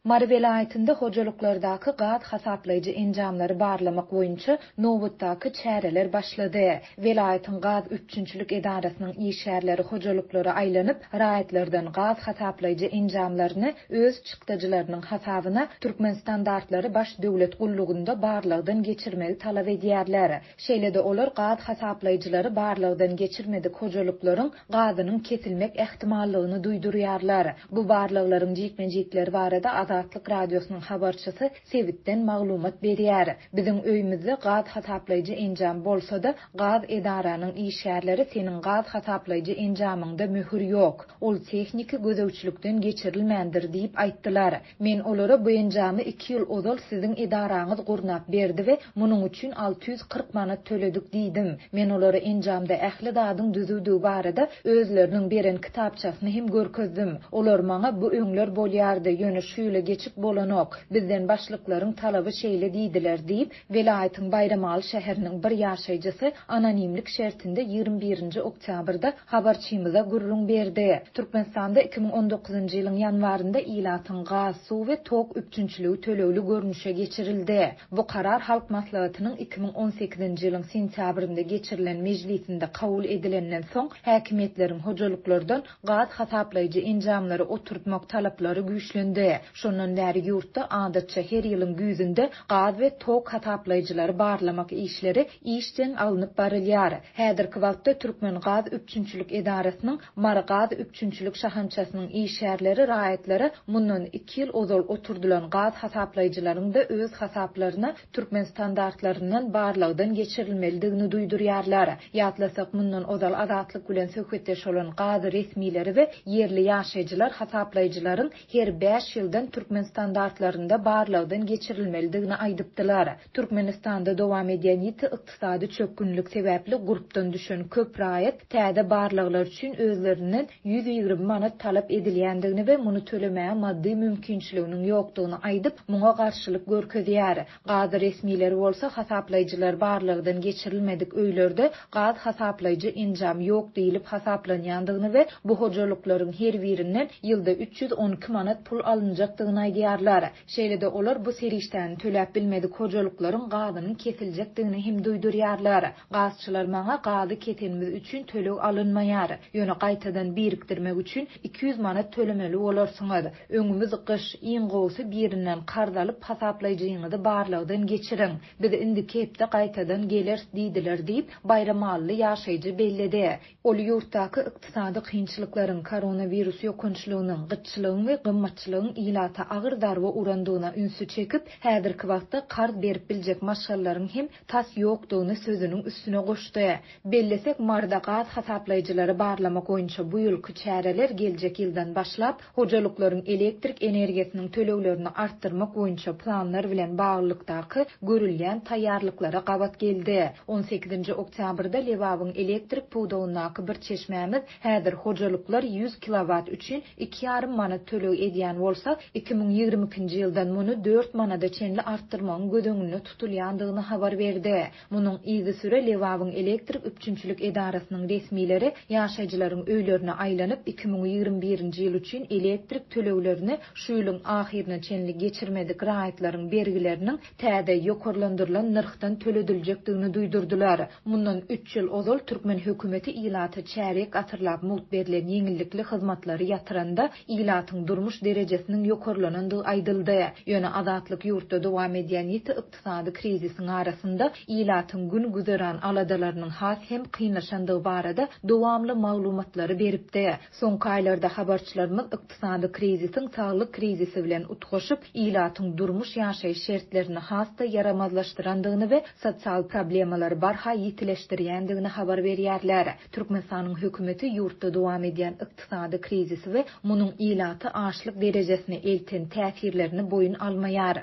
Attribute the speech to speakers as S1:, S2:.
S1: Mary vilayetinde hojalyklardaki gaz hasaplayıcı enjamlary barlamak boýunça nowatdaky çäreler başlady. Vilayetin gaz üçünçülük edarasynyň işgärleri hojalyklary aýlanyp, raýatlardan gaz hasaplayıcı enjamlaryny öz çykdyjylarynyň hasabyna türkmen standartlary baş döwlet gullugynda barlygdan geçirmegi talap edýärler. Şeýle-de olar gaz hasaplayıcylary barlygdan geçirmedik hojalyklaryň gazynyň kesilmek ähtimallygyny duýdurýarlar. Bu barlyklaryň jikmenjikleri barada Azatlyk radiosynyň habarçysy Sevitden maglumat berýär. Biziň öýümizde gaz hasaplayıcı enjam bolsa-da, gaz edaranyň işgärleri seniň gaz hasaplayıcı enjamyňda möhür ýok. Ol texniki gözewçilikden geçirilmändir diýip aýtdylar. Men olara bu enjamy 2 ýyl ozal siziň edaraňyz gurnap berdi we munyň üçin 640 manat töledik diýdim. Men olara enjamda ähli dadyň düzüdügi barada özleriniň beren kitapçasyny hem görkezdim. Olar maňa bu öňler bolýardy, ýöne şüýle geçip bolanok. Bizden başlyklaryň talaby şeýle diýdiler diýip Vilayetin Bayramaly şäheriniň bir ýaşaýjysy anonimlik şertinde 21-nji oktýabrda habarçymyza gurrun berdi. Türkmenistanda 2019-njy ýylyň ýanwarynda ilatyň gaz, suw we tok üçünçlügi tölewli görnüşe geçirildi. Bu karar Halk Maslahatynyň 2018-nji ýylyň sentýabrynda geçirilen mejlisinde kabul edilenden soň häkimetleriň hojalyklardan gaz hasaplayıcı enjamlary oturtmak talaplary güýçlendi. Şondan bäri ýurtda adatça her ýylyň güýzünde gaz we tok hasaplayıcylary barlamak işleri işden alınıp barylýar. Häzirki wagtda Türkmen gaz üçünçülük edarasynyň Margaz üçünçülük şahançasynyň işgärleri raýatlary mundan 2 ýyl ozal oturdulan gaz hasaplayıcılaryň da öz hasaplaryna Türkmen standartlaryndan barlygdan geçirilmelidigini duýdurýarlar. Ýatlasak mundan ozal azatlyk bilen söhbetdeş bolan gaz resmileri we yerli ýaşaýjylar hasaplayıcılaryň her 5 ýyldan Türkmen standartlarynda barlygdan geçirilmelidigini aýdypdylar. Türkmenistanda dowam edýän ýiti ykdysady çökgünlük sebäpli grupdan düşen köp raýat täze barlyklar üçin özlerinden 120 manat talap edilýändigini we muny tölemäge maddi mümkinçiliginiň ýokdugyny aýdyp, muňa garşylyk görkezýär. Gaz resmileri bolsa hasaplayıcılar barlygdan geçirilmedik öýlerde gaz hasaplayıcı enjam ýok diýilip hasaplanýandygyny we bu hojalyklaryň her birinden ýylda 312 manat pul alınjakdygyny aýdýarlar. Şeýle-de olar bu serişden töläp bilmedik hojalyklaryň gazynyň kesiljekdigini hem duýdurýarlar. Gazçylar maňa gazy ketenimiz üçin töleg alynmaýar. Ýöne gaýtadan birikdirmek üçin 200 manat tölemeli bolarsyňyz. Öňümüz gyş, iňgowsy birinden karz alyp hasaplayıjyňyzy barlygdan geçiriň. Biz indi kepde gaýtadan gelers diýdiler diýip Bayramaly ýaşaýjy belledi. Ol ýurtdaky ykdysady kynçylyklaryň, koronavirus ýokunçlygynyň, gyçylygyň we gymmatçylygyň ilata agyr darba urandygyna ünsü çekip, häzirki wagtda karz berip biljek maşgallaryň hem tas ýokdugyny sözüniň üstüne goşdy. Bellesek Marda gaz hasaplayıcylary barlamak boýunça bu ýylky çäreler geljek ýyldan başlap hojalyklaryň elektrik energiýasiniň tölewlerini artdyrmak boýunça planlar bilen baglykdaky görülýän taýýarlyklara gabat geldi. 18-nji oktýabrda Lewawyň elektrik puwdagyndaky bir çeşmämiz häzir hojalyklar 100 kilowat üçin 2,5 manat töleg edýän bolsa, 2022-nji ýyldan muny 4 manada çenli artdyrmagyň gödöňünde tutulýandygyny habar berdi. Munyň izi süre Lewawyň elektrik üçünçülük edarasynyň resmileri ýaşaýjylaryň öýlerine aýlanyp 2021-nji ýyl üçin elektrik tölewlerini şu ýylyň ahirine çenli geçirmedik raýatlaryň bergileriniň täze ýokarlandyrylan narhdan tölediljekdigini duýdurdular. Mundan 3 ýyl ozal Türkmen hökümeti ilaty çärek asyrlap mult berilen ýeňillikli hyzmatlary ýatyranda ilatyň durmuş derejesiniň ýokarlanandygy aýdyldy. Ýöne azatlyk ýurtda dowam edýän ýiti ykdysady krizisiň arasynda ilatyň gün güzeran aladalarynyň has hem kynlaşandygy barada dowamly maglumatlary beripdi. Soňky aýlarda habarçylarymyz ykdysady krizisiň saglyk krizisi bilen utgaşyp, ilatyň durmuş ýaşaýyş şertlerini hasta yaramazlaşdyrandygyny we sosial problemalary barha ýitileşdirýändigini habar berýärler. Türkmenistanyň hökümeti ýurtda dowam edýän ykdysady krizisi we munyň ilaty açlyk derejesine elten täsirlerini boyun almaýar.